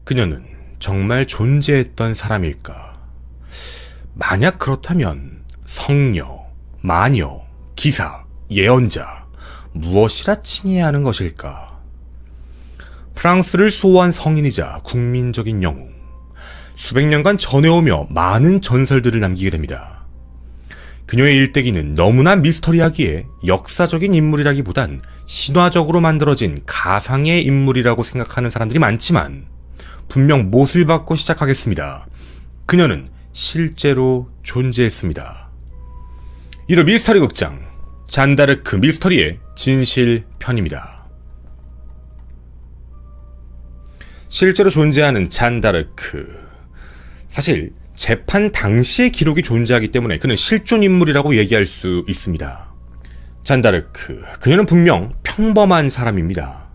그녀는 정말 존재했던 사람일까? 만약 그렇다면 성녀, 마녀, 기사, 예언자 무엇이라 칭해야 하는 것일까? 프랑스를 수호한 성인이자 국민적인 영웅, 수백 년간 전해오며 많은 전설들을 남기게 됩니다. 그녀의 일대기는 너무나 미스터리하기에 역사적인 인물이라기보단 신화적으로 만들어진 가상의 인물이라고 생각하는 사람들이 많지만 분명 못을 받고 시작하겠습니다. 그녀는 실제로 존재했습니다. 이로 미스터리 극장 잔다르크 미스터리의 진실편입니다. 실제로 존재하는 잔다르크. 사실 재판 당시의 기록이 존재하기 때문에 그는 실존 인물이라고 얘기할 수 있습니다. 잔다르크, 그녀는 분명 평범한 사람입니다.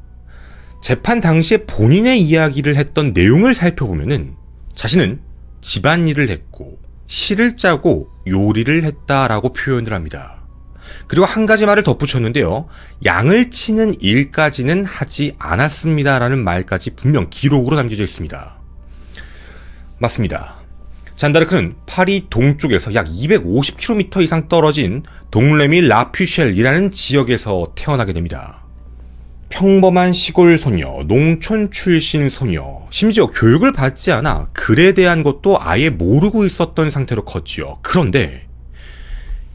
재판 당시에 본인의 이야기를 했던 내용을 살펴보면은 자신은 집안일을 했고 시를 짜고 요리를 했다라고 표현을 합니다. 그리고 한 가지 말을 덧붙였는데요. 양을 치는 일까지는 하지 않았습니다라는 말까지 분명 기록으로 남겨져 있습니다. 맞습니다. 잔다르크는 파리 동쪽에서 약 250km 이상 떨어진 동레미 라퓨셸이라는 지역에서 태어나게 됩니다. 평범한 시골 소녀, 농촌 출신 소녀, 심지어 교육을 받지 않아 글에 대한 것도 아예 모르고 있었던 상태로 컸지요. 그런데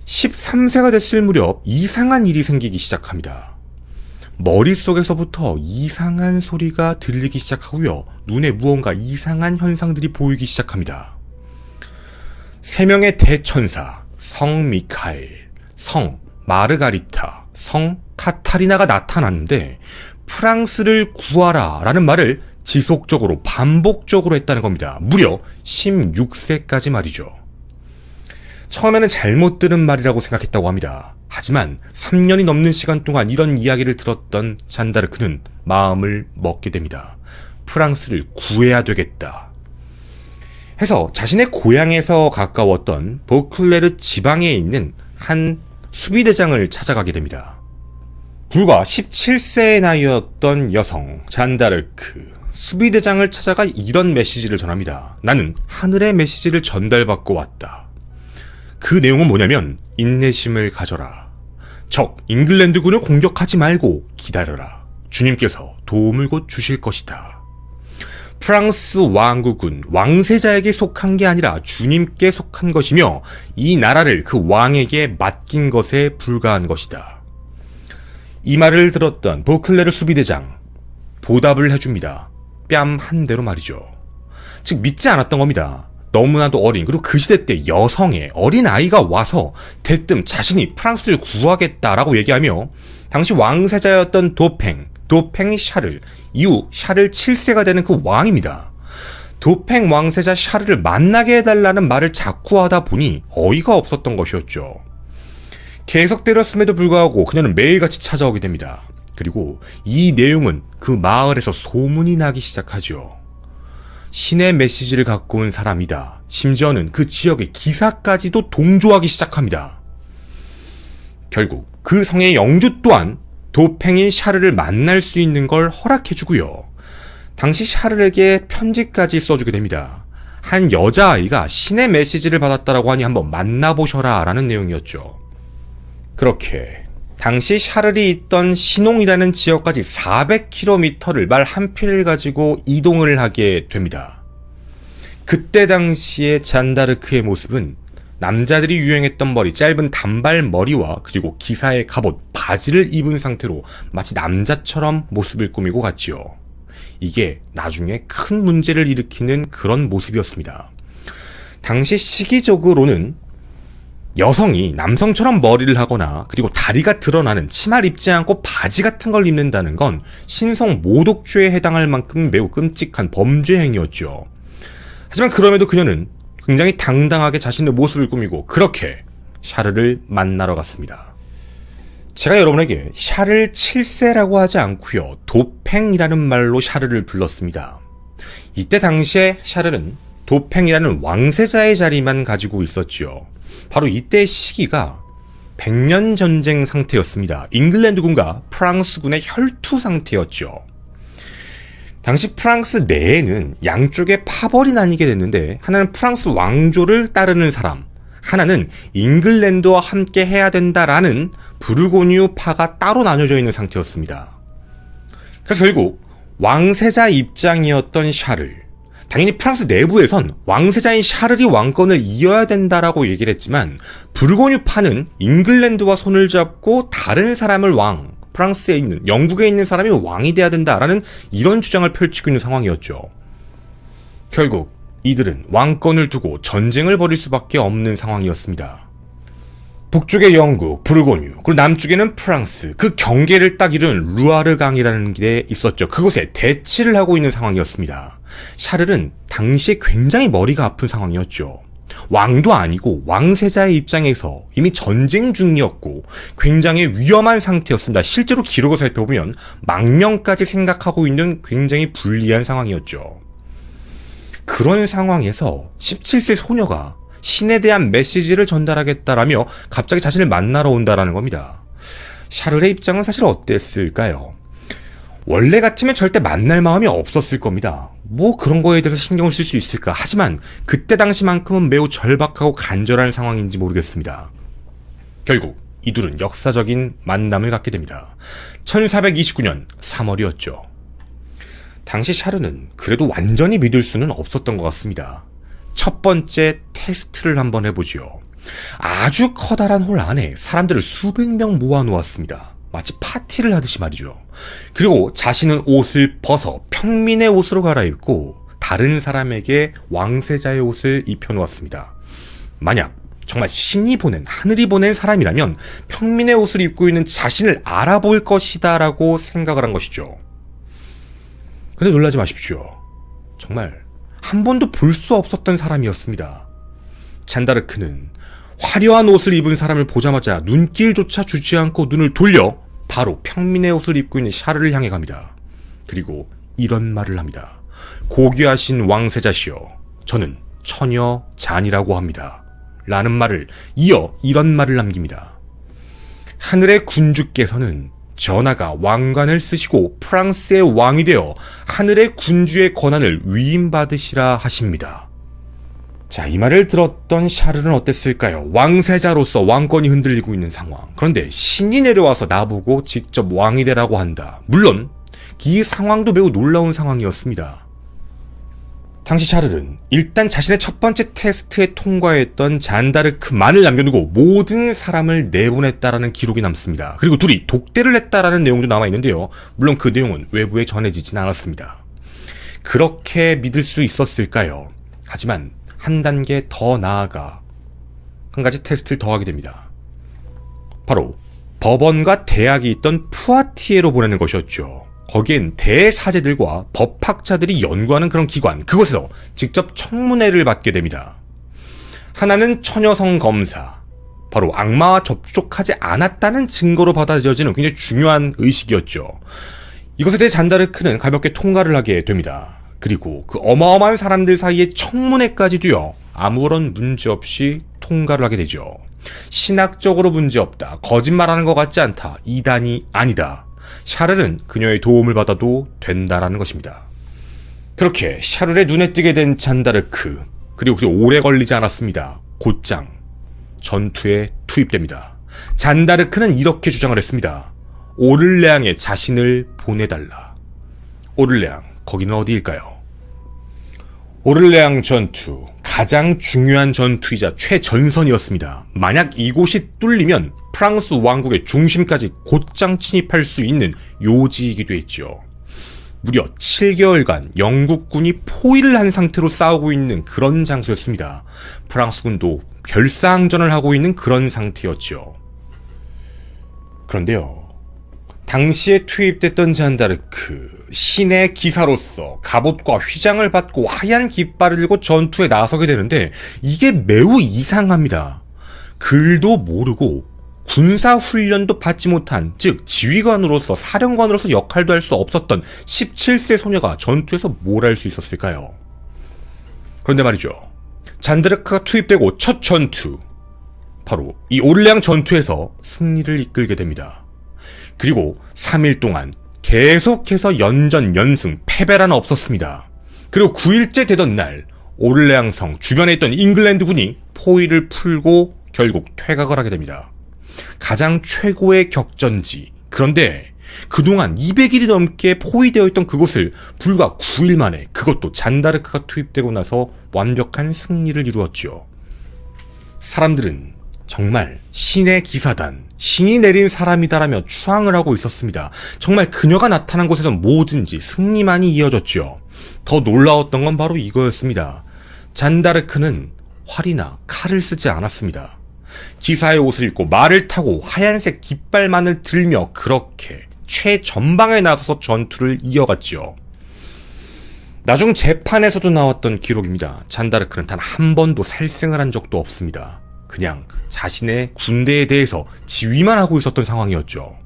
13세가 됐을 무렵 이상한 일이 생기기 시작합니다. 머릿속에서부터 이상한 소리가 들리기 시작하고요. 눈에 무언가 이상한 현상들이 보이기 시작합니다. 3명의 대천사, 성 미카엘, 성 마르가리타, 성 카타리나가 나타났는데 프랑스를 구하라 라는 말을 지속적으로 반복적으로 했다는 겁니다. 무려 16세까지 말이죠. 처음에는 잘못 들은 말이라고 생각했다고 합니다. 하지만 3년이 넘는 시간 동안 이런 이야기를 들었던 잔다르크는 마음을 먹게 됩니다. 프랑스를 구해야 되겠다 해서 자신의 고향에서 가까웠던 보클레르 지방에 있는 한 수비대장을 찾아가게 됩니다. 불과 17세의 나이였던 여성 잔다르크, 수비대장을 찾아가 이런 메시지를 전합니다. 나는 하늘의 메시지를 전달받고 왔다. 그 내용은 뭐냐면 인내심을 가져라. 적 잉글랜드군을 공격하지 말고 기다려라. 주님께서 도움을 곧 주실 것이다. 프랑스 왕국은 왕세자에게 속한 게 아니라 주님께 속한 것이며 이 나라를 그 왕에게 맡긴 것에 불과한 것이다. 이 말을 들었던 보클레르 수비대장 보답을 해줍니다. 뺨 한 대로 말이죠. 즉 믿지 않았던 겁니다. 너무나도 어린, 그리고 그 시대 때 여성의 어린 아이가 와서 대뜸 자신이 프랑스를 구하겠다라고 얘기하며 당시 왕세자였던 도팽 샤를, 이후 샤를 7세가 되는 그 왕입니다. 도팽 왕세자 샤르를 만나게 해달라는 말을 자꾸 하다 보니 어이가 없었던 것이었죠. 계속 때렸음에도 불구하고 그녀는 매일같이 찾아오게 됩니다. 그리고 이 내용은 그 마을에서 소문이 나기 시작하죠. 신의 메시지를 갖고 온 사람이다. 심지어는 그 지역의 기사까지도 동조하기 시작합니다. 결국 그 성의 영주 또한 도팽인 샤르를 만날 수 있는 걸 허락해주고요. 당시 샤르에게 편지까지 써주게 됩니다. 한 여자아이가 신의 메시지를 받았다라고 하니 한번 만나보셔라 라는 내용이었죠. 그렇게 당시 샤르이 있던 시농이라는 지역까지 400km를 말 한 필을 가지고 이동을 하게 됩니다. 그때 당시의 잔다르크의 모습은 남자들이 유행했던 머리, 짧은 단발머리와 그리고 기사의 갑옷, 바지를 입은 상태로 마치 남자처럼 모습을 꾸미고 갔지요. 이게 나중에 큰 문제를 일으키는 그런 모습이었습니다. 당시 시기적으로는 여성이 남성처럼 머리를 하거나 그리고 다리가 드러나는 치마를 입지 않고 바지 같은 걸 입는다는 건 신성 모독죄에 해당할 만큼 매우 끔찍한 범죄 행위였죠. 하지만 그럼에도 그녀는 굉장히 당당하게 자신의 모습을 꾸미고 그렇게 샤르를 만나러 갔습니다. 제가 여러분에게 샤를 7세라고 하지 않고요, 도팽이라는 말로 샤르를 불렀습니다. 이때 당시에 샤르는 도팽이라는 왕세자의 자리만 가지고 있었지요. 바로 이때의 시기가 백년 전쟁 상태였습니다. 잉글랜드군과 프랑스군의 혈투 상태였죠. 당시 프랑스 내에는 양쪽에 파벌이 나뉘게 됐는데 하나는 프랑스 왕조를 따르는 사람, 하나는 잉글랜드와 함께 해야 된다라는 부르고뉴파가 따로 나뉘어져 있는 상태였습니다. 그래서 결국 왕세자 입장이었던 샤를, 당연히 프랑스 내부에선 왕세자인 샤를이 왕권을 이어야 된다라고 얘기를 했지만 부르고뉴파는 잉글랜드와 손을 잡고 다른 사람을 프랑스에 있는, 영국에 있는 사람이 왕이 돼야 된다라는 이런 주장을 펼치고 있는 상황이었죠. 결국 이들은 왕권을 두고 전쟁을 벌일 수밖에 없는 상황이었습니다. 북쪽에 영국, 부르고뉴, 그리고 남쪽에는 프랑스, 그 경계를 딱 이루는 루아르강이라는 게 있었죠. 그곳에 대치를 하고 있는 상황이었습니다. 샤를은 당시에 굉장히 머리가 아픈 상황이었죠. 왕도 아니고 왕세자의 입장에서 이미 전쟁 중이었고 굉장히 위험한 상태였습니다. 실제로 기록을 살펴보면 망명까지 생각하고 있는 굉장히 불리한 상황이었죠. 그런 상황에서 17세 소녀가 신에 대한 메시지를 전달하겠다라며 갑자기 자신을 만나러 온다라는 겁니다. 샤를의 입장은 사실 어땠을까요? 원래 같으면 절대 만날 마음이 없었을 겁니다. 뭐 그런 거에 대해서 신경을 쓸 수 있을까? 하지만 그때 당시만큼은 매우 절박하고 간절한 상황인지 모르겠습니다. 결국 이 둘은 역사적인 만남을 갖게 됩니다. 1429년 3월이었죠. 당시 샤르는 그래도 완전히 믿을 수는 없었던 것 같습니다. 첫 번째 테스트를 한번 해보지요. 아주 커다란 홀 안에 사람들을 수백 명 모아놓았습니다. 마치 파티를 하듯이 말이죠. 그리고 자신은 옷을 벗어 평민의 옷으로 갈아입고 다른 사람에게 왕세자의 옷을 입혀놓았습니다. 만약 정말 신이 보낸, 하늘이 보낸 사람이라면 평민의 옷을 입고 있는 자신을 알아볼 것이다 라고 생각을 한 것이죠. 근데 놀라지 마십시오. 정말 한 번도 볼 수 없었던 사람이었습니다. 잔다르크는 화려한 옷을 입은 사람을 보자마자 눈길조차 주지 않고 눈을 돌려 바로 평민의 옷을 입고 있는 샤르를 향해 갑니다. 그리고 이런 말을 합니다. 고귀하신 왕세자시여, 저는 처녀 잔이라고 합니다. 라는 말을 이어 이런 말을 남깁니다. 하늘의 군주께서는 전하가 왕관을 쓰시고 프랑스의 왕이 되어 하늘의 군주의 권한을 위임받으시라 하십니다. 자, 이 말을 들었던 샤르는 어땠을까요? 왕세자로서 왕권이 흔들리고 있는 상황. 그런데 신이 내려와서 나보고 직접 왕이 되라고 한다. 물론 이 상황도 매우 놀라운 상황이었습니다. 당시 샤르는 일단 자신의 첫 번째 테스트에 통과했던 잔다르크만을 남겨두고 모든 사람을 내보냈다라는 기록이 남습니다. 그리고 둘이 독대를 했다라는 내용도 남아있는데요. 물론 그 내용은 외부에 전해지진 않았습니다. 그렇게 믿을 수 있었을까요? 하지만 한 단계 더 나아가 한 가지 테스트를 더 하게 됩니다. 바로 법원과 대학이 있던 푸아티에로 보내는 것이었죠. 거기엔 대사제들과 법학자들이 연구하는 그런 기관, 그곳에서 직접 청문회를 받게 됩니다. 하나는 처녀성 검사, 바로 악마와 접촉하지 않았다는 증거로 받아들여지는 굉장히 중요한 의식이었죠. 이것에 대해 잔다르크는 가볍게 통과를 하게 됩니다. 그리고 그 어마어마한 사람들 사이에 청문회까지도요, 아무런 문제 없이 통과를 하게 되죠. 신학적으로 문제없다, 거짓말하는 것 같지 않다, 이단이 아니다. 샤를은 그녀의 도움을 받아도 된다라는 것입니다. 그렇게 샤를의 눈에 띄게 된 잔다르크, 그리고 오래 걸리지 않았습니다. 곧장 전투에 투입됩니다. 잔다르크는 이렇게 주장을 했습니다. 오를레앙에 자신을 보내달라. 오를레앙, 거기는 어디일까요? 오를레앙 전투, 가장 중요한 전투이자 최전선이었습니다. 만약 이곳이 뚫리면 프랑스 왕국의 중심까지 곧장 침입할 수 있는 요지이기도 했죠. 무려 7개월간 영국군이 포위를 한 상태로 싸우고 있는 그런 장소였습니다. 프랑스군도 별사항전을 하고 있는 그런 상태였죠. 그런데요, 당시에 투입됐던 잔다르크, 신의 기사로서 갑옷과 휘장을 받고 하얀 깃발을 들고 전투에 나서게 되는데 이게 매우 이상합니다. 글도 모르고 군사훈련도 받지 못한, 즉 지휘관으로서, 사령관으로서 역할도 할 수 없었던 17세 소녀가 전투에서 뭘 할 수 있었을까요? 그런데 말이죠, 잔다르크가 투입되고 첫 전투, 바로 이 오를레앙 전투에서 승리를 이끌게 됩니다. 그리고 3일 동안 계속해서 연전연승, 패배란 없었습니다. 그리고 9일째 되던 날 오를레앙성 주변에 있던 잉글랜드군이 포위를 풀고 결국 퇴각을 하게 됩니다. 가장 최고의 격전지, 그런데 그동안 200일이 넘게 포위되어 있던 그곳을 불과 9일 만에, 그것도 잔다르크가 투입되고 나서 완벽한 승리를 이루었죠. 사람들은 정말 신의 기사단, 신이 내린 사람이다라며 추앙을 하고 있었습니다. 정말 그녀가 나타난 곳에선 뭐든지 승리만이 이어졌죠. 더 놀라웠던 건 바로 이거였습니다. 잔다르크는 활이나 칼을 쓰지 않았습니다. 기사의 옷을 입고 말을 타고 하얀색 깃발만을 들며 그렇게 최전방에 나서서 전투를 이어갔죠. 나중 재판에서도 나왔던 기록입니다. 잔다르크는 단 한 번도 살생을 한 적도 없습니다. 그냥 자신의 군대에 대해서 지휘만 하고 있었던 상황이었죠.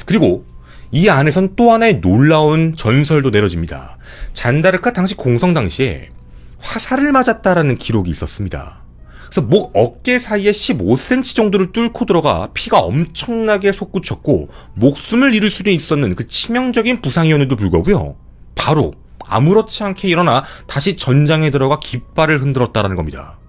그리고 이 안에선 또 하나의 놀라운 전설도 내려집니다. 잔다르크가 당시 공성 당시에 화살을 맞았다라는 기록이 있었습니다. 그래서 목 어깨 사이에 15cm 정도를 뚫고 들어가 피가 엄청나게 솟구쳤고 목숨을 잃을 수도 있었는 그 치명적인 부상이었는데도 불구하고요, 바로 아무렇지 않게 일어나 다시 전장에 들어가 깃발을 흔들었다라는 겁니다.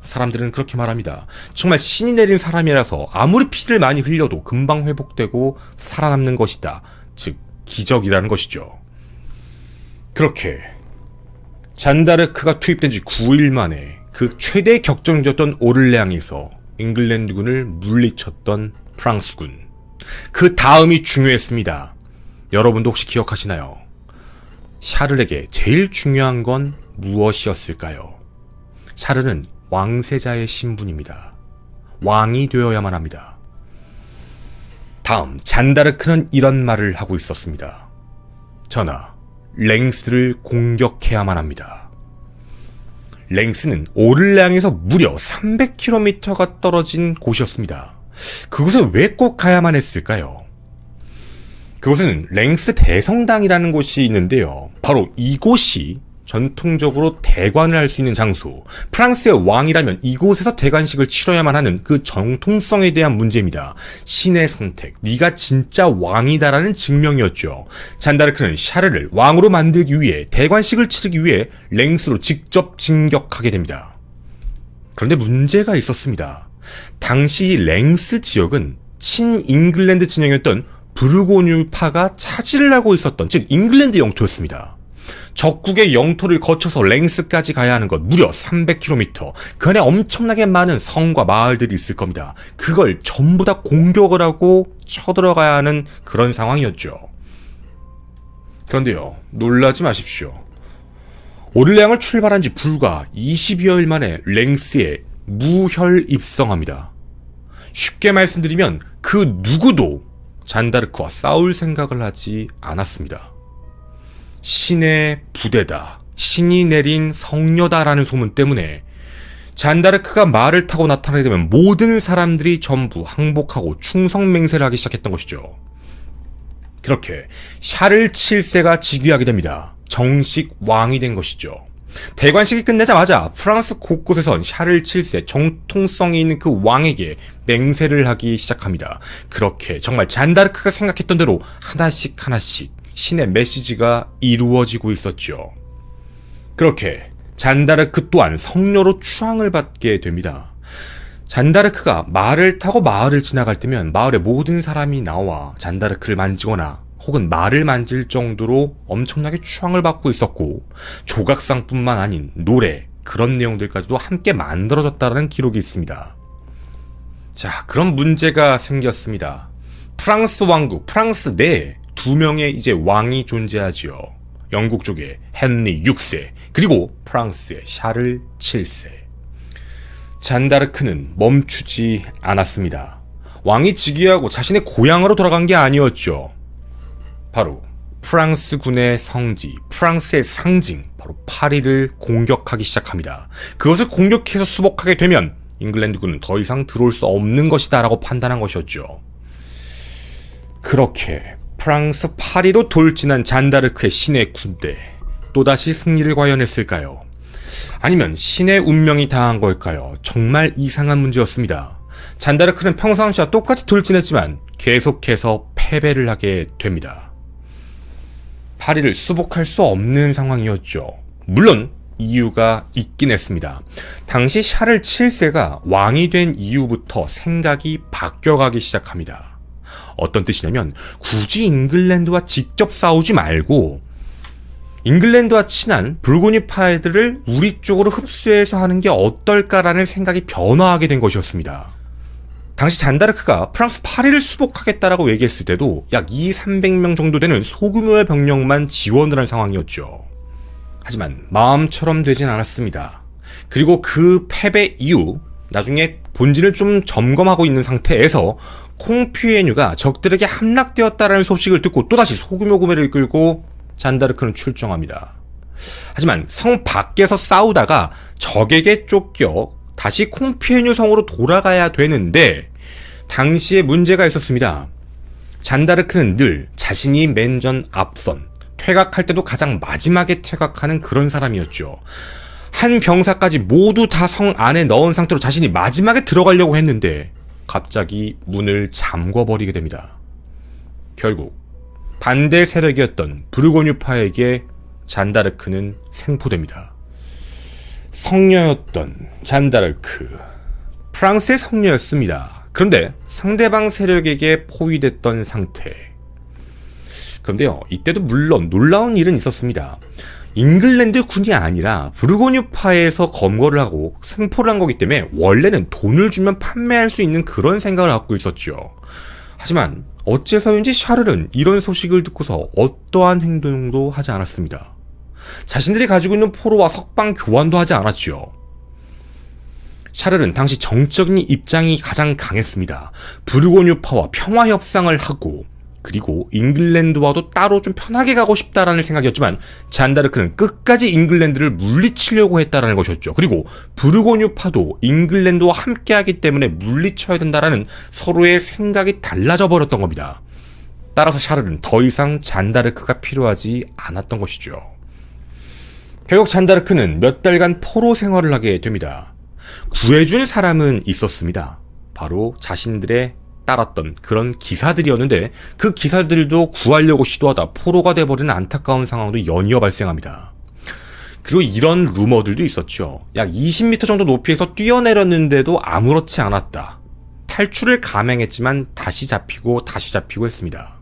사람들은 그렇게 말합니다. 정말 신이 내린 사람이라서 아무리 피를 많이 흘려도 금방 회복되고 살아남는 것이다. 즉 기적이라는 것이죠. 그렇게 잔다르크가 투입된 지 9일 만에 그 최대 격전지였던 오를레앙에서 잉글랜드군을 물리쳤던 프랑스군. 그 다음이 중요했습니다. 여러분도 혹시 기억하시나요? 샤를에게 제일 중요한 건 무엇이었을까요? 샤를은 왕세자의 신분입니다. 왕이 되어야만 합니다. 다음, 잔다르크는 이런 말을 하고 있었습니다. 전하, 랭스를 공격해야만 합니다. 랭스는 오를레앙에서 무려 300km가 떨어진 곳이었습니다. 그곳에 왜 꼭 가야만 했을까요? 그곳은 랭스 대성당이라는 곳이 있는데요. 바로 이곳이 전통적으로 대관을 할 수 있는 장소, 프랑스의 왕이라면 이곳에서 대관식을 치러야만 하는 그 정통성에 대한 문제입니다. 신의 선택, 네가 진짜 왕이다라는 증명이었죠. 잔다르크는 샤르를 왕으로 만들기 위해 대관식을 치르기 위해 랭스로 직접 진격하게 됩니다. 그런데 문제가 있었습니다. 당시 랭스 지역은 친잉글랜드 진영이었던 부르고뉴파가 차지를 하고 있었던, 즉 잉글랜드 영토였습니다. 적국의 영토를 거쳐서 랭스까지 가야 하는 것 무려 300km. 그 안에 엄청나게 많은 성과 마을들이 있을 겁니다. 그걸 전부 다 공격을 하고 쳐들어가야 하는 그런 상황이었죠. 그런데요, 놀라지 마십시오. 오를레앙을 출발한 지 불과 20여일 만에 랭스에 무혈입성합니다. 쉽게 말씀드리면 그 누구도 잔다르크와 싸울 생각을 하지 않았습니다. 신의 부대다, 신이 내린 성녀다라는 소문 때문에 잔다르크가 말을 타고 나타나게 되면 모든 사람들이 전부 항복하고 충성맹세를 하기 시작했던 것이죠. 그렇게 샤를 7세가 즉위하게 됩니다. 정식 왕이 된 것이죠. 대관식이 끝나자마자 프랑스 곳곳에선 샤를 7세, 정통성이 있는 그 왕에게 맹세를 하기 시작합니다. 그렇게 정말 잔다르크가 생각했던 대로 하나씩 신의 메시지가 이루어지고 있었죠. 그렇게 잔다르크 또한 성녀로 추앙을 받게 됩니다. 잔다르크가 말을 타고 마을을 지나갈 때면 마을의 모든 사람이 나와 잔다르크를 만지거나 혹은 말을 만질 정도로 엄청나게 추앙을 받고 있었고, 조각상뿐만 아닌 노래, 그런 내용들까지도 함께 만들어졌다는 기록이 있습니다. 자, 그런 문제가 생겼습니다. 프랑스 왕국, 프랑스 내에 2명의 이제 왕이 존재하지요. 영국 쪽에 헨리 6세, 그리고 프랑스의 샤를 7세. 잔다르크는 멈추지 않았습니다. 왕이 즉위하고 자신의 고향으로 돌아간 게 아니었죠. 바로 프랑스군의 성지, 프랑스의 상징, 바로 파리를 공격하기 시작합니다. 그것을 공격해서 수복하게 되면 잉글랜드군은 더 이상 들어올 수 없는 것이다 라고 판단한 것이었죠. 그렇게 프랑스 파리로 돌진한 잔다르크의 신의 군대, 또다시 승리를 과연 했을까요? 아니면 신의 운명이 당한 걸까요? 정말 이상한 문제였습니다. 잔다르크는 평상시와 똑같이 돌진했지만 계속해서 패배를 하게 됩니다. 파리를 수복할 수 없는 상황이었죠. 물론 이유가 있긴 했습니다. 당시 샤를 7세가 왕이 된 이후부터 생각이 바뀌어가기 시작합니다. 어떤 뜻이냐면 굳이 잉글랜드와 직접 싸우지 말고 잉글랜드와 친한 부르고뉴파들을 우리 쪽으로 흡수해서 하는 게 어떨까라는 생각이 변화하게 된 것이었습니다. 당시 잔다르크가 프랑스 파리를 수복하겠다라고 얘기했을 때도 약 200~300명 정도 되는 소규모의 병력만 지원을 한 상황이었죠. 하지만 마음처럼 되진 않았습니다. 그리고 그 패배 이후 나중에 본진을 좀 점검하고 있는 상태에서 콩피에뉴가 적들에게 함락되었다라는 소식을 듣고 또다시 소규모 구매를 이끌고 잔다르크는 출정합니다. 하지만 성 밖에서 싸우다가 적에게 쫓겨 다시 콩피에뉴 성으로 돌아가야 되는데 당시에 문제가 있었습니다. 잔다르크는 늘 자신이 맨전 앞선, 퇴각할 때도 가장 마지막에 퇴각하는 그런 사람이었죠. 한 병사까지 모두 다 성 안에 넣은 상태로 자신이 마지막에 들어가려고 했는데 갑자기 문을 잠궈버리게 됩니다. 결국 반대 세력이었던 부르고뉴파에게 잔다르크는 생포됩니다. 성녀였던 잔다르크, 프랑스의 성녀였습니다. 그런데 상대방 세력에게 포위됐던 상태. 그런데요, 이때도 물론 놀라운 일은 있었습니다. 잉글랜드 군이 아니라 부르고뉴파에서 검거를 하고 생포를 한 거기 때문에 원래는 돈을 주면 판매할 수 있는 그런 생각을 갖고 있었죠. 하지만 어째서인지 샤를은 이런 소식을 듣고서 어떠한 행동도 하지 않았습니다. 자신들이 가지고 있는 포로와 석방 교환도 하지 않았죠. 샤를은 당시 정적인 입장이 가장 강했습니다. 부르고뉴파와 평화 협상을 하고 그리고 잉글랜드와도 따로 좀 편하게 가고 싶다라는 생각이었지만 잔다르크는 끝까지 잉글랜드를 물리치려고 했다라는 것이었죠. 그리고 부르고뉴파도 잉글랜드와 함께하기 때문에 물리쳐야 된다라는 서로의 생각이 달라져 버렸던 겁니다. 따라서 샤를은 더 이상 잔다르크가 필요하지 않았던 것이죠. 결국 잔다르크는 몇 달간 포로 생활을 하게 됩니다. 구해준 사람은 있었습니다. 바로 자신들의 따랐던 그런 기사들이었는데 그 기사들도 구하려고 시도하다 포로가 돼버리는 안타까운 상황도 연이어 발생합니다. 그리고 이런 루머들도 있었죠. 약 20m 정도 높이에서 뛰어내렸는데도 아무렇지 않았다. 탈출을 감행했지만 다시 잡히고 했습니다.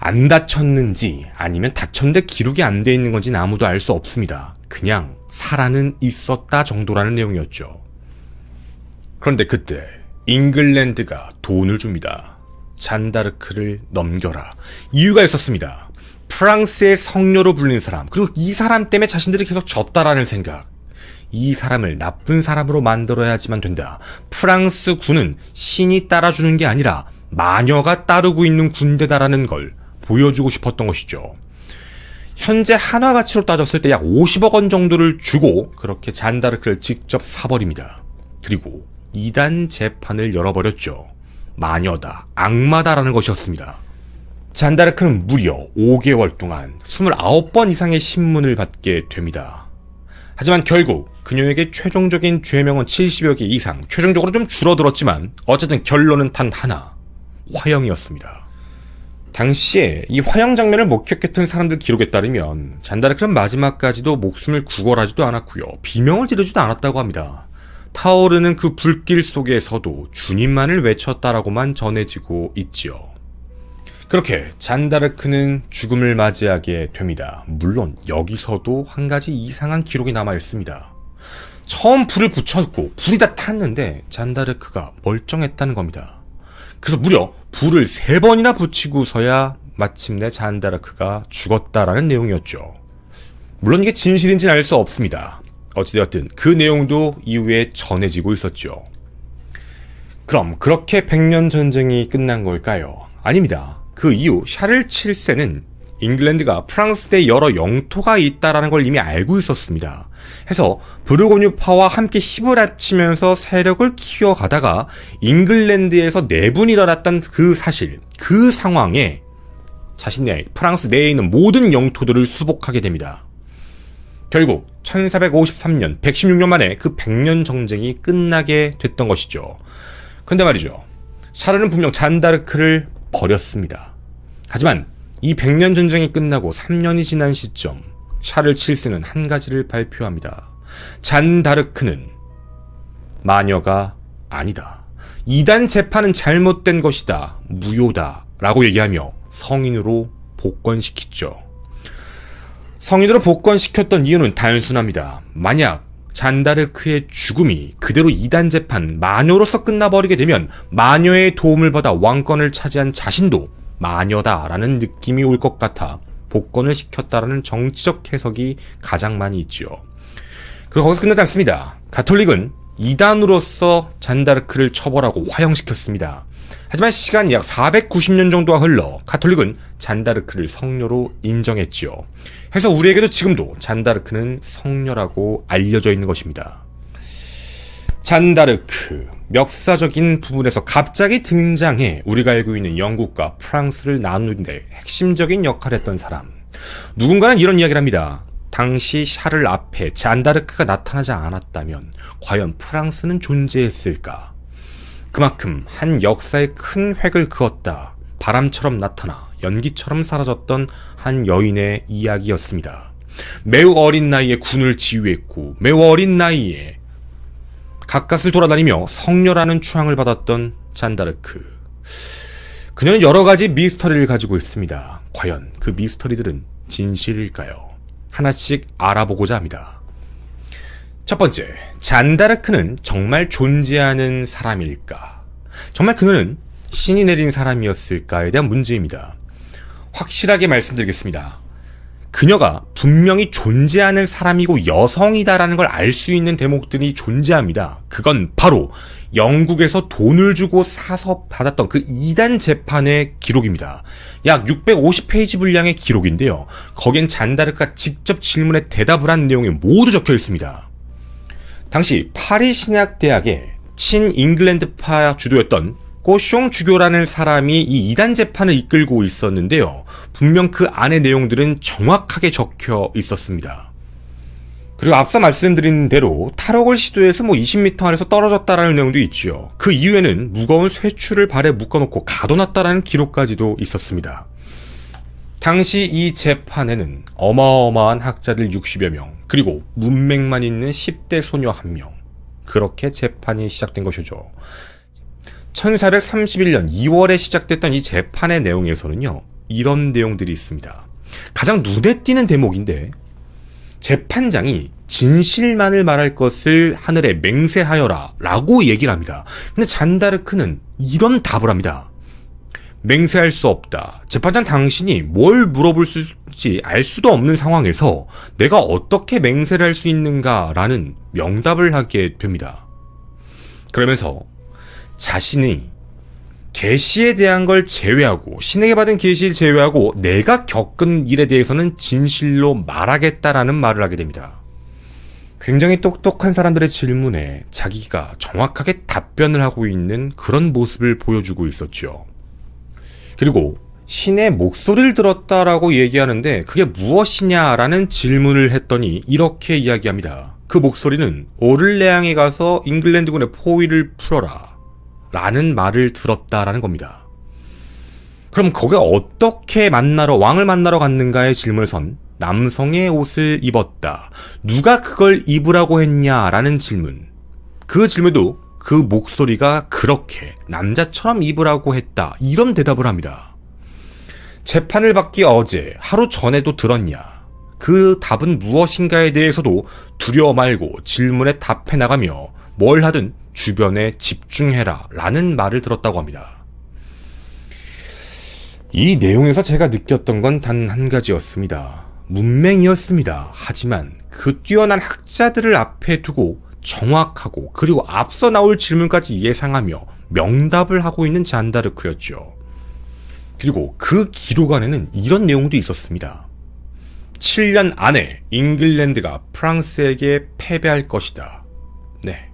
안 다쳤는지 아니면 다쳤는데 기록이 안 돼 있는 건지는 아무도 알 수 없습니다. 그냥 살아는 있었다 정도라는 내용이었죠. 그런데 그때 잉글랜드가 돈을 줍니다. 잔다르크를 넘겨라. 이유가 있었습니다. 프랑스의 성녀로 불리는 사람, 그리고 이 사람 때문에 자신들이 계속 졌다라는 생각. 이 사람을 나쁜 사람으로 만들어야지만 된다. 프랑스 군은 신이 따라주는 게 아니라 마녀가 따르고 있는 군대다라는 걸 보여주고 싶었던 것이죠. 현재 한화 가치로 따졌을 때 약 50억 원 정도를 주고 그렇게 잔다르크를 직접 사버립니다. 그리고 2단 재판을 열어버렸죠. 마녀다, 악마다라는 것이었습니다. 잔다르크는 무려 5개월 동안 29번 이상의 신문을 받게 됩니다. 하지만 결국 그녀에게 최종적인 죄명은 70여 개 이상, 최종적으로 좀 줄어들었지만 어쨌든 결론은 단 하나, 화형이었습니다. 당시에 이 화형 장면을 목격했던 사람들 기록에 따르면 잔다르크는 마지막까지도 목숨을 구걸하지도 않았고요, 비명을 지르지도 않았다고 합니다. 타오르는 그 불길 속에서도 주님만을 외쳤다라고만 전해지고 있지요. 그렇게 잔다르크는 죽음을 맞이하게 됩니다. 물론 여기서도 한 가지 이상한 기록이 남아있습니다. 처음 불을 붙였고 불이 다 탔는데 잔다르크가 멀쩡했다는 겁니다. 그래서 무려 불을 3번이나 붙이고서야 마침내 잔다르크가 죽었다라는 내용이었죠. 물론 이게 진실인지는 알 수 없습니다. 어찌되었든 그 내용도 이후에 전해지고 있었죠. 그럼 그렇게 100년 전쟁이 끝난 걸까요? 아닙니다. 그 이후 샤를 7세는 잉글랜드가 프랑스의 여러 영토가 있다라는 걸 이미 알고 있었습니다. 해서 부르고뉴파와 함께 힘을 합치면서 세력을 키워가다가 잉글랜드에서 내분이 일어났던 그 사실, 그 상황에 자신의 프랑스 내에 있는 모든 영토들을 수복하게 됩니다. 결국 1453년 116년 만에 그 100년 전쟁이 끝나게 됐던 것이죠. 근데 말이죠, 샤르는 분명 잔다르크를 버렸습니다. 하지만 이 100년 전쟁이 끝나고 3년이 지난 시점, 샤를 7세는 한 가지를 발표합니다. 잔 다르크는 마녀가 아니다. 이단 재판은 잘못된 것이다. 무효다. 라고 얘기하며 성인으로 복권시켰죠. 성인으로 복권시켰던 이유는 단순합니다. 만약 잔다르크의 죽음이 그대로 이단 재판, 마녀로서 끝나버리게 되면 마녀의 도움을 받아 왕권을 차지한 자신도 마녀다라는 느낌이 올 것 같아 복권을 시켰다라는 정치적 해석이 가장 많이 있죠. 그리고 거기서 끝나지 않습니다. 가톨릭은 이단으로서 잔다르크를 처벌하고 화형시켰습니다. 하지만 시간이 약 490년 정도가 흘러 가톨릭은 잔다르크를 성녀로 인정했지요. 해서 우리에게도 지금도 잔다르크는 성녀라고 알려져 있는 것입니다. 잔다르크, 역사적인 부분에서 갑자기 등장해 우리가 알고 있는 영국과 프랑스를 나누는 데 핵심적인 역할을 했던 사람. 누군가는 이런 이야기를 합니다. 당시 샤를 앞에 잔다르크가 나타나지 않았다면 과연 프랑스는 존재했을까? 그만큼 한 역사의 큰 획을 그었다. 바람처럼 나타나 연기처럼 사라졌던 한 여인의 이야기였습니다. 매우 어린 나이에 군을 지휘했고 매우 어린 나이에 가까스를 돌아다니며 성녀라는 추앙을 받았던 잔다르크. 그녀는 여러 가지 미스터리를 가지고 있습니다. 과연 그 미스터리들은 진실일까요? 하나씩 알아보고자 합니다. 첫 번째, 잔다르크는 정말 존재하는 사람일까? 정말 그녀는 신이 내린 사람이었을까에 대한 문제입니다. 확실하게 말씀드리겠습니다. 그녀가 분명히 존재하는 사람이고 여성이다라는 걸 알 수 있는 대목들이 존재합니다. 그건 바로 영국에서 돈을 주고 사서 받았던 그 이단 재판의 기록입니다. 약 650페이지 분량의 기록인데요. 거긴 잔다르크가 직접 질문에 대답을 한 내용이 모두 적혀 있습니다. 당시 파리 신학대학의 친잉글랜드파 주도였던 꼬숑 주교라는 사람이 이 이단 재판을 이끌고 있었는데요. 분명 그 안의 내용들은 정확하게 적혀 있었습니다. 그리고 앞서 말씀드린 대로 탈옥을 시도해서 20m 안에서 떨어졌다라는 내용도 있지요. 그 이후에는 무거운 쇠줄을 발에 묶어놓고 가둬놨다라는 기록까지도 있었습니다. 당시 이 재판에는 어마어마한 학자들 60여 명, 그리고 문맥만 있는 10대 소녀 1명, 그렇게 재판이 시작된 것이죠. 1431년 2월에 시작됐던 이 재판의 내용에서는요, 이런 내용들이 있습니다. 가장 눈에 띄는 대목인데, 재판장이 진실만을 말할 것을 하늘에 맹세하여라 라고 얘기를 합니다. 근데 잔다르크는 이런 답을 합니다. 맹세할 수 없다. 재판장 당신이 뭘 물어볼 수 있을지 알 수도 없는 상황에서 내가 어떻게 맹세를 할 수 있는가 라는 명답을 하게 됩니다. 그러면서 자신이 계시에 대한 걸 제외하고, 신에게 받은 계시를 제외하고 내가 겪은 일에 대해서는 진실로 말하겠다라는 말을 하게 됩니다. 굉장히 똑똑한 사람들의 질문에 자기가 정확하게 답변을 하고 있는 그런 모습을 보여주고 있었죠. 그리고 신의 목소리를 들었다라고 얘기하는데 그게 무엇이냐라는 질문을 했더니 이렇게 이야기합니다. 그 목소리는 오를레앙에 가서 잉글랜드군의 포위를 풀어라 라는 말을 들었다라는 겁니다. 그럼 거기가 어떻게 왕을 만나러 갔는가의 질문을 선 남성의 옷을 입었다. 누가 그걸 입으라고 했냐라는 질문. 그 질문도 그 목소리가 그렇게 남자처럼 입으라고 했다. 이런 대답을 합니다. 재판을 받기 어제, 하루 전에도 들었냐? 그 답은 무엇인가에 대해서도 두려워 말고 질문에 답해 나가며 뭘 하든 주변에 집중해라 라는 말을 들었다고 합니다. 이 내용에서 제가 느꼈던 건 단 한 가지였습니다. 문맹이었습니다. 하지만 그 뛰어난 학자들을 앞에 두고 정확하고 그리고 앞서 나올 질문까지 예상하며 명답을 하고 있는 잔다르크였죠. 그리고 그 기록 안에는 이런 내용도 있었습니다. 7년 안에 잉글랜드가 프랑스에게 패배할 것이다. 네,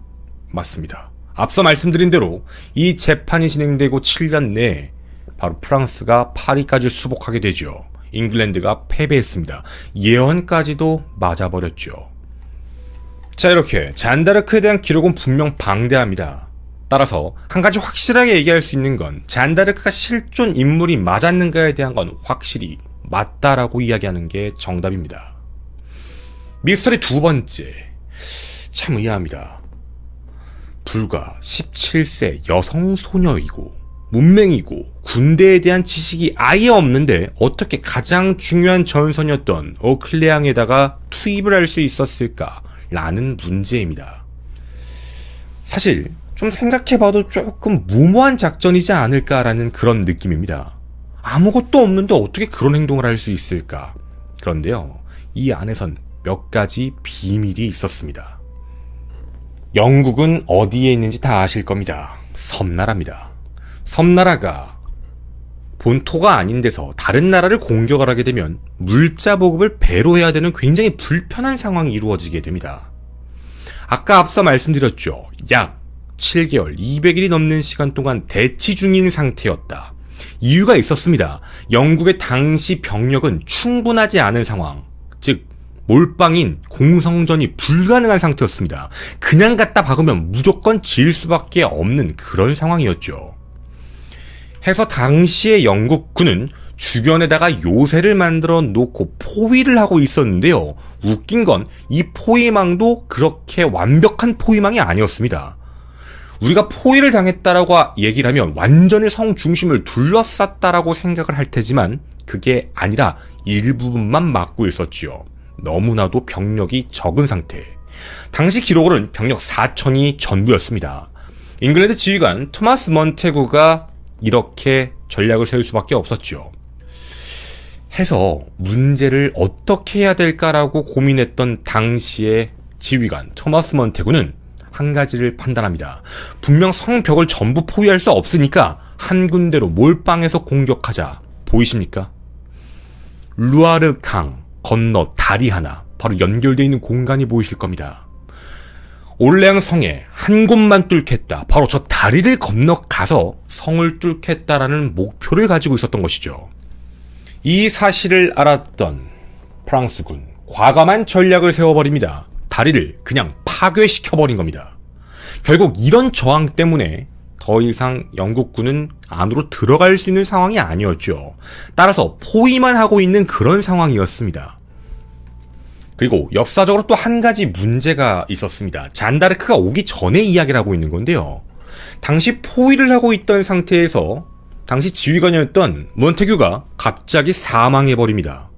맞습니다. 앞서 말씀드린 대로 이 재판이 진행되고 7년 내에 바로 프랑스가 파리까지 수복하게 되죠. 잉글랜드가 패배했습니다. 예언까지도 맞아버렸죠. 자, 이렇게 잔다르크에 대한 기록은 분명 방대합니다. 따라서 한 가지 확실하게 얘기할 수 있는 건 잔다르크가 실존 인물이 맞았는가에 대한 건 확실히 맞다라고 이야기하는 게 정답입니다. 미스터리 두 번째, 참 의아합니다. 불과 17세 여성 소녀이고 문맹이고 군대에 대한 지식이 아예 없는데 어떻게 가장 중요한 전선이었던 오클레앙에다가 투입을 할 수 있었을까라는 문제입니다. 사실 좀 생각해봐도 조금 무모한 작전이지 않을까라는 그런 느낌입니다. 아무것도 없는데 어떻게 그런 행동을 할 수 있을까? 그런데요, 이 안에선 몇 가지 비밀이 있었습니다. 영국은 어디에 있는지 다 아실 겁니다. 섬나라입니다. 섬나라가 본토가 아닌 데서 다른 나라를 공격을 하게 되면 물자 보급을 배로 해야 되는 굉장히 불편한 상황이 이루어지게 됩니다. 아까 앞서 말씀드렸죠. 약 7개월, 200일이 넘는 시간 동안 대치 중인 상태였다. 이유가 있었습니다. 영국의 당시 병력은 충분하지 않은 상황, 즉 몰빵인 공성전이 불가능한 상태였습니다. 그냥 갖다 박으면 무조건 질 수밖에 없는 그런 상황이었죠. 해서 당시의 영국군은 주변에다가 요새를 만들어 놓고 포위를 하고 있었는데요. 웃긴 건 이 포위망도 그렇게 완벽한 포위망이 아니었습니다. 우리가 포위를 당했다라고 얘기를 하면 완전히 성 중심을 둘러쌌다라고 생각을 할 테지만 그게 아니라 일부분만 막고 있었지요. 너무나도 병력이 적은 상태. 당시 기록으로는 병력 4,000이 전부였습니다. 잉글랜드 지휘관 토마스 먼테구가 이렇게 전략을 세울 수밖에 없었죠. 해서 문제를 어떻게 해야 될까라고 고민했던 당시의 지휘관 토마스 먼테구는 한 가지를 판단합니다. 분명 성벽을 전부 포위할 수 없으니까 한 군데로 몰빵해서 공격하자. 보이십니까? 루아르 강 건너 다리 하나, 바로 연결되어 있는 공간이 보이실 겁니다. 올레앙 성에 한 곳만 뚫겠다. 바로 저 다리를 건너가서 성을 뚫겠다라는 목표를 가지고 있었던 것이죠. 이 사실을 알았던 프랑스군, 과감한 전략을 세워버립니다. 다리를 그냥 파괴시켜버린 겁니다. 결국 이런 저항 때문에 더 이상 영국군은 안으로 들어갈 수 있는 상황이 아니었죠. 따라서 포위만 하고 있는 그런 상황이었습니다. 그리고 역사적으로 또 한 가지 문제가 있었습니다. 잔다르크가 오기 전에 이야기를 하고 있는 건데요. 당시 포위를 하고 있던 상태에서 당시 지휘관이었던 몬테규가 갑자기 사망해버립니다.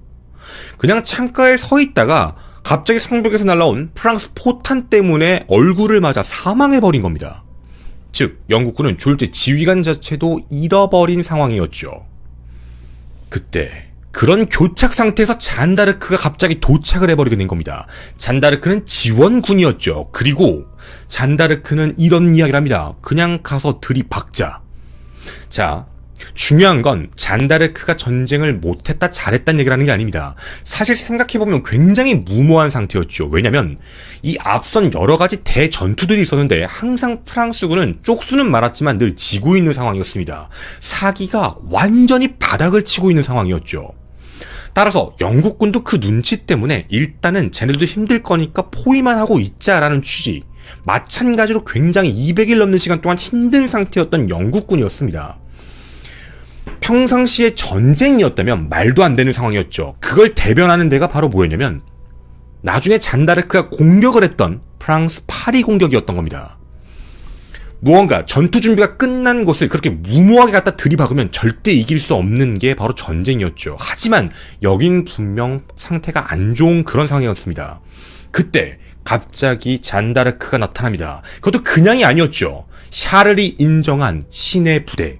그냥 창가에 서 있다가 갑자기 성벽에서 날라온 프랑스 포탄 때문에 얼굴을 맞아 사망해버린 겁니다. 즉 영국군은 졸제 지휘관 자체도 잃어버린 상황이었죠. 그때 그런 교착 상태에서 잔다르크가 갑자기 도착을 해버리게 된 겁니다. 잔다르크는 지원군이었죠. 그리고 잔다르크는 이런 이야기를 합니다. 그냥 가서 들이박자. 자, 중요한 건 잔다르크가 전쟁을 못했다 잘했다는 얘기를 하는 게 아닙니다. 사실 생각해보면 굉장히 무모한 상태였죠. 왜냐면 이 앞선 여러가지 대전투들이 있었는데 항상 프랑스군은 쪽수는 많았지만 늘 지고 있는 상황이었습니다. 사기가 완전히 바닥을 치고 있는 상황이었죠. 따라서 영국군도 그 눈치 때문에 일단은 쟤네들도 힘들 거니까 포위만 하고 있자라는 취지, 마찬가지로 굉장히 200일 넘는 시간 동안 힘든 상태였던 영국군이었습니다. 평상시에 전쟁이었다면 말도 안 되는 상황이었죠. 그걸 대변하는 데가 바로 뭐였냐면 나중에 잔다르크가 공격을 했던 프랑스 파리 공격이었던 겁니다. 무언가 전투 준비가 끝난 곳을 그렇게 무모하게 갖다 들이박으면 절대 이길 수 없는 게 바로 전쟁이었죠. 하지만 여긴 분명 상태가 안 좋은 그런 상황이었습니다. 그때 갑자기 잔다르크가 나타납니다. 그것도 그냥이 아니었죠. 샤를이 인정한 신의 부대,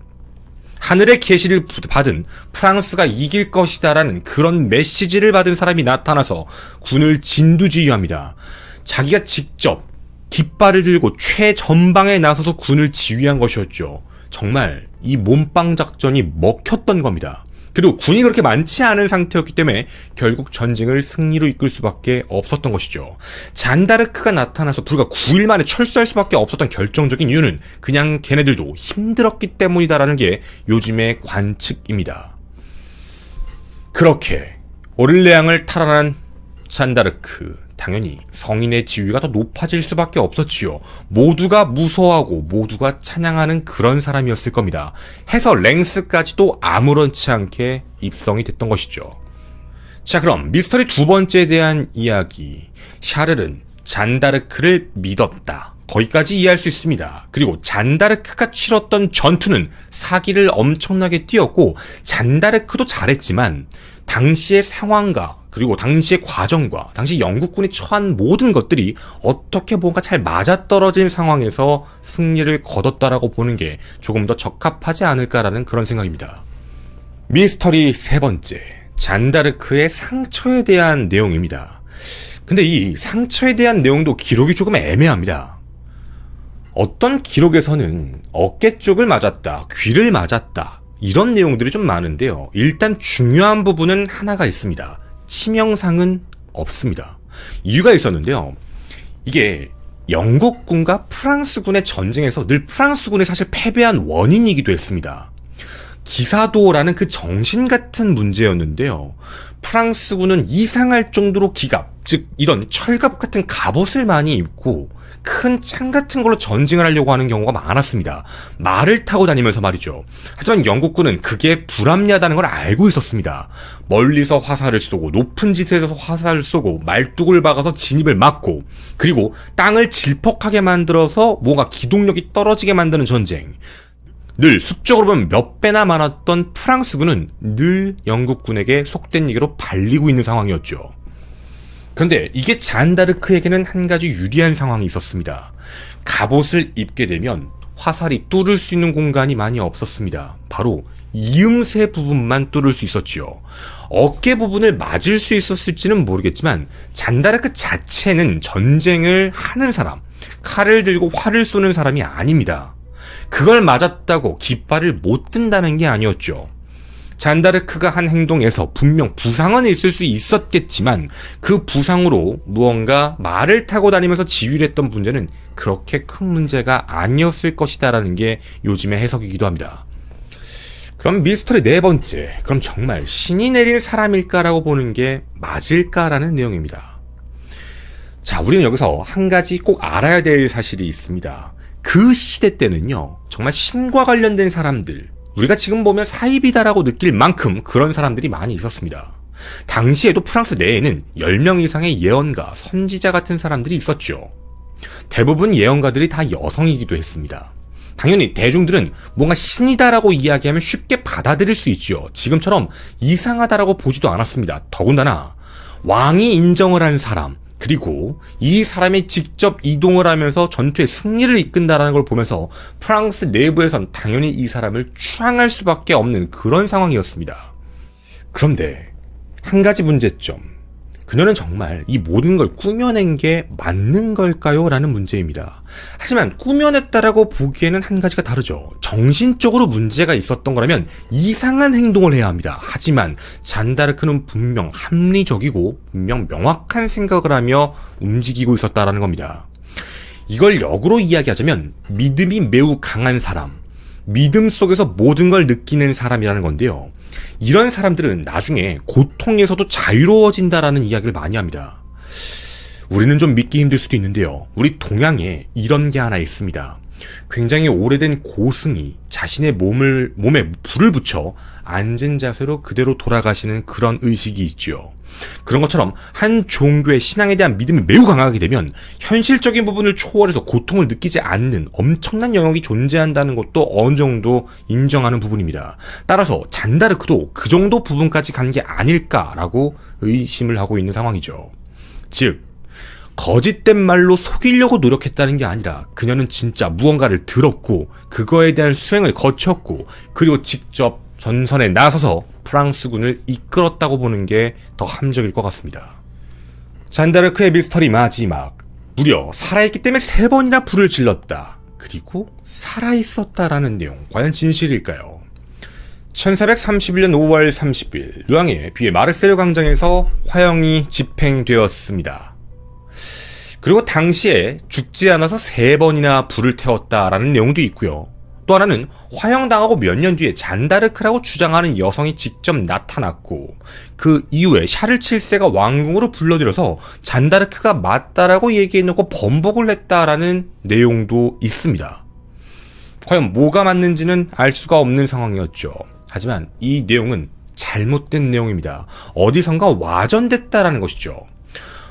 하늘의 계시를 받은 프랑스가 이길 것이다라는 그런 메시지를 받은 사람이 나타나서 군을 진두지휘합니다. 자기가 직접 깃발을 들고 최전방에 나서서 군을 지휘한 것이었죠. 정말 이 몸빵 작전이 먹혔던 겁니다. 그리고 군이 그렇게 많지 않은 상태였기 때문에 결국 전쟁을 승리로 이끌 수밖에 없었던 것이죠. 잔다르크가 나타나서 불과 9일 만에 철수할 수밖에 없었던 결정적인 이유는 그냥 걔네들도 힘들었기 때문이다라는 게 요즘의 관측입니다. 그렇게 오를레앙을 탈환한 잔다르크, 당연히 성인의 지위가 더 높아질 수밖에 없었지요. 모두가 무서워하고 모두가 찬양하는 그런 사람이었을 겁니다. 해서 랭스까지도 아무렇지 않게 입성이 됐던 것이죠. 자, 그럼 미스터리 두 번째에 대한 이야기. 샤를은 잔다르크를 믿었다. 거기까지 이해할 수 있습니다. 그리고 잔다르크가 치렀던 전투는 사기를 엄청나게 띄웠고 잔다르크도 잘했지만 당시의 상황과 그리고 당시의 과정과 당시 영국군이 처한 모든 것들이 어떻게 뭔가 잘 맞아떨어진 상황에서 승리를 거뒀다라고 보는 게 조금 더 적합하지 않을까라는 그런 생각입니다. 미스터리 세 번째, 잔다르크의 상처에 대한 내용입니다. 근데 이 상처에 대한 내용도 기록이 조금 애매합니다. 어떤 기록에서는 어깨 쪽을 맞았다, 귀를 맞았다, 이런 내용들이 좀 많은데요. 일단 중요한 부분은 하나가 있습니다. 치명상은 없습니다. 이유가 있었는데요. 이게 영국군과 프랑스군의 전쟁에서 늘 프랑스군이 사실 패배한 원인이기도 했습니다. 기사도라는 그 정신 같은 문제였는데요. 프랑스군은 이상할 정도로 기갑, 즉 이런 철갑 같은 갑옷을 많이 입고 큰 창 같은 걸로 전쟁을 하려고 하는 경우가 많았습니다. 말을 타고 다니면서 말이죠. 하지만 영국군은 그게 불합리하다는 걸 알고 있었습니다. 멀리서 화살을 쏘고 높은 지대에서 화살을 쏘고 말뚝을 박아서 진입을 막고 그리고 땅을 질퍽하게 만들어서 뭔가 기동력이 떨어지게 만드는 전쟁. 늘 수적으로 보면 몇 배나 많았던 프랑스군은 늘 영국군에게 속된 얘기로 발리고 있는 상황이었죠. 그런데 이게 잔다르크에게는 한 가지 유리한 상황이 있었습니다. 갑옷을 입게 되면 화살이 뚫을 수 있는 공간이 많이 없었습니다. 바로 이음새 부분만 뚫을 수 있었지요. 어깨 부분을 맞을 수 있었을지는 모르겠지만 잔다르크 자체는 전쟁을 하는 사람, 칼을 들고 활을 쏘는 사람이 아닙니다. 그걸 맞았다고 깃발을 못 든다는 게 아니었죠. 잔다르크가 한 행동에서 분명 부상은 있을 수 있었겠지만 그 부상으로 무언가 말을 타고 다니면서 지휘를 했던 문제는 그렇게 큰 문제가 아니었을 것이다라는 게 요즘의 해석이기도 합니다. 그럼 미스터리 네 번째, 그럼 정말 신이 내린 사람일까라고 보는 게 맞을까라는 내용입니다. 자, 우리는 여기서 한 가지 꼭 알아야 될 사실이 있습니다. 그 시대 때는요, 정말 신과 관련된 사람들, 우리가 지금 보면 사이비다라고 느낄 만큼 그런 사람들이 많이 있었습니다. 당시에도 프랑스 내에는 10명 이상의 예언가, 선지자 같은 사람들이 있었죠. 대부분 예언가들이 다 여성이기도 했습니다. 당연히 대중들은 뭔가 신이다라고 이야기하면 쉽게 받아들일 수 있죠. 지금처럼 이상하다라고 보지도 않았습니다. 더군다나 왕이 인정을 한 사람, 그리고 이 사람이 직접 이동을 하면서 전투의 승리를 이끈다라는 걸 보면서 프랑스 내부에선 당연히 이 사람을 추앙할 수밖에 없는 그런 상황이었습니다. 그런데 한 가지 문제점, 그녀는 정말 이 모든 걸 꾸며낸 게 맞는 걸까요? 라는 문제입니다. 하지만 꾸며냈다라고 보기에는 한 가지가 다르죠. 정신적으로 문제가 있었던 거라면 이상한 행동을 해야 합니다. 하지만 잔다르크는 분명 합리적이고 분명 명확한 생각을 하며 움직이고 있었다라는 겁니다. 이걸 역으로 이야기하자면 믿음이 매우 강한 사람, 믿음 속에서 모든 걸 느끼는 사람이라는 건데요. 이런 사람들은 나중에 고통에서도 자유로워진다라는 이야기를 많이 합니다. 우리는 좀 믿기 힘들 수도 있는데요. 우리 동양에 이런 게 하나 있습니다. 굉장히 오래된 고승이 자신의 몸에 불을 붙여 앉은 자세로 그대로 돌아가시는 그런 의식이 있죠. 그런 것처럼 한 종교의 신앙에 대한 믿음이 매우 강하게 되면 현실적인 부분을 초월해서 고통을 느끼지 않는 엄청난 영역이 존재한다는 것도 어느 정도 인정하는 부분입니다. 따라서 잔다르크도 그 정도 부분까지 간 게 아닐까라고 의심을 하고 있는 상황이죠. 즉, 거짓된 말로 속이려고 노력했다는 게 아니라 그녀는 진짜 무언가를 들었고 그거에 대한 수행을 거쳤고 그리고 직접 전선에 나서서 프랑스군을 이끌었다고 보는 게 더 합리적일 것 같습니다. 잔다르크의 미스터리 마지막. 무려 살아있기 때문에 3번이나 불을 질렀다. 그리고 살아있었다라는 내용. 과연 진실일까요? 1431년 5월 30일 르앙의 비에 마르세유 광장에서 화형이 집행되었습니다. 그리고 당시에 죽지 않아서 3번이나 불을 태웠다라는 내용도 있고요. 또 하나는 화형당하고 몇 년 뒤에 잔다르크라고 주장하는 여성이 직접 나타났고 그 이후에 샤를 7세가 왕궁으로 불러들여서 잔다르크가 맞다라고 얘기해놓고 번복을 했다라는 내용도 있습니다. 과연 뭐가 맞는지는 알 수가 없는 상황이었죠. 하지만 이 내용은 잘못된 내용입니다. 어디선가 와전됐다라는 것이죠.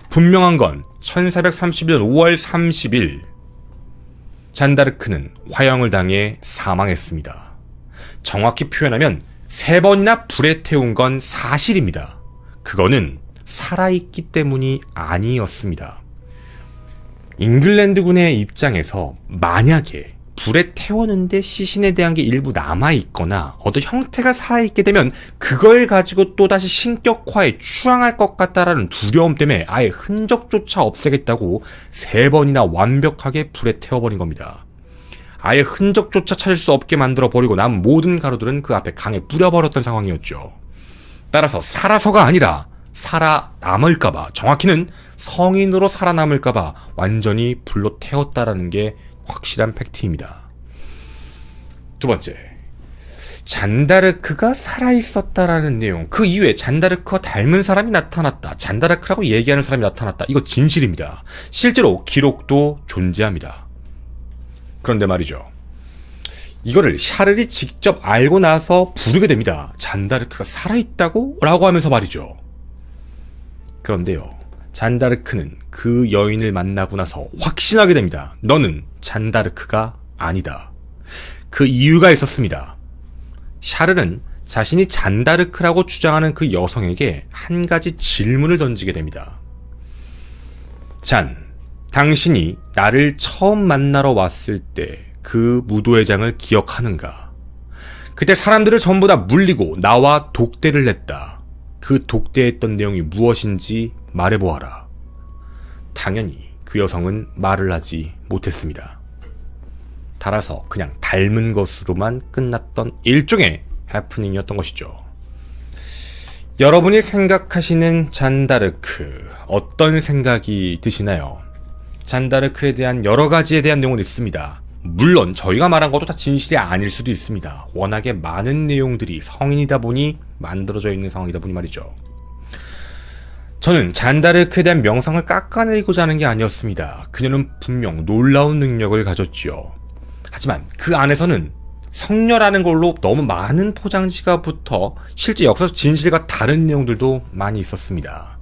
분명한 건 1431년 5월 30일 잔다르크는 화형을 당해 사망했습니다. 정확히 표현하면 3번이나 불에 태운 건 사실입니다. 그거는 살아있기 때문이 아니었습니다. 잉글랜드군의 입장에서 만약에 불에 태웠는데 시신에 대한 게 일부 남아있거나 어떤 형태가 살아있게 되면 그걸 가지고 또다시 신격화에 출항할 것 같다라는 두려움 때문에 아예 흔적조차 없애겠다고 3번이나 완벽하게 불에 태워버린 겁니다. 아예 흔적조차 찾을 수 없게 만들어버리고 남 모든 가루들은 그 앞에 강에 뿌려버렸던 상황이었죠. 따라서 살아서가 아니라 살아남을까봐, 정확히는 성인으로 살아남을까봐 완전히 불로 태웠다라는 게 확실한 팩트입니다. 두 번째, 잔다르크가 살아있었다라는 내용, 그 이후에 잔다르크와 닮은 사람이 나타났다, 잔다르크라고 얘기하는 사람이 나타났다, 이거 진실입니다. 실제로 기록도 존재합니다. 그런데 말이죠, 이거를 샤를이 직접 알고 나서 부르게 됩니다. 잔다르크가 살아있다고? 라고 하면서 말이죠. 그런데요, 잔다르크는 그 여인을 만나고 나서 확신하게 됩니다. 너는 잔다르크가 아니다. 그 이유가 있었습니다. 샤를은 자신이 잔다르크라고 주장하는 그 여성에게 한 가지 질문을 던지게 됩니다. 잔, 당신이 나를 처음 만나러 왔을 때 그 무도회장을 기억하는가? 그때 사람들을 전부 다 물리고 나와 독대를 했다. 그 독대했던 내용이 무엇인지 말해보아라. 당연히 그 여성은 말을 하지 못했습니다. 따라서 그냥 닮은 것으로만 끝났던 일종의 해프닝이었던 것이죠. 여러분이 생각하시는 잔다르크, 어떤 생각이 드시나요? 잔다르크에 대한 여러 가지에 대한 내용은 있습니다. 물론 저희가 말한 것도 다 진실이 아닐 수도 있습니다. 워낙에 많은 내용들이 성인이다 보니 만들어져 있는 상황이다 보니 말이죠. 저는 잔다르크에 대한 명성을 깎아내리고자 하는 게 아니었습니다. 그녀는 분명 놀라운 능력을 가졌지요. 하지만 그 안에서는 성녀라는 걸로 너무 많은 포장지가 붙어 실제 역사 진실과 다른 내용들도 많이 있었습니다.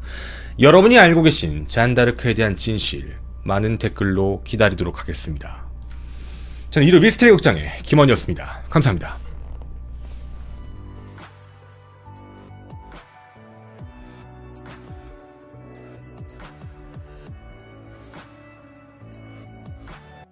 여러분이 알고 계신 잔다르크에 대한 진실, 많은 댓글로 기다리도록 하겠습니다. 저는 일요 미스테리 극장의 김원이었습니다. 감사합니다.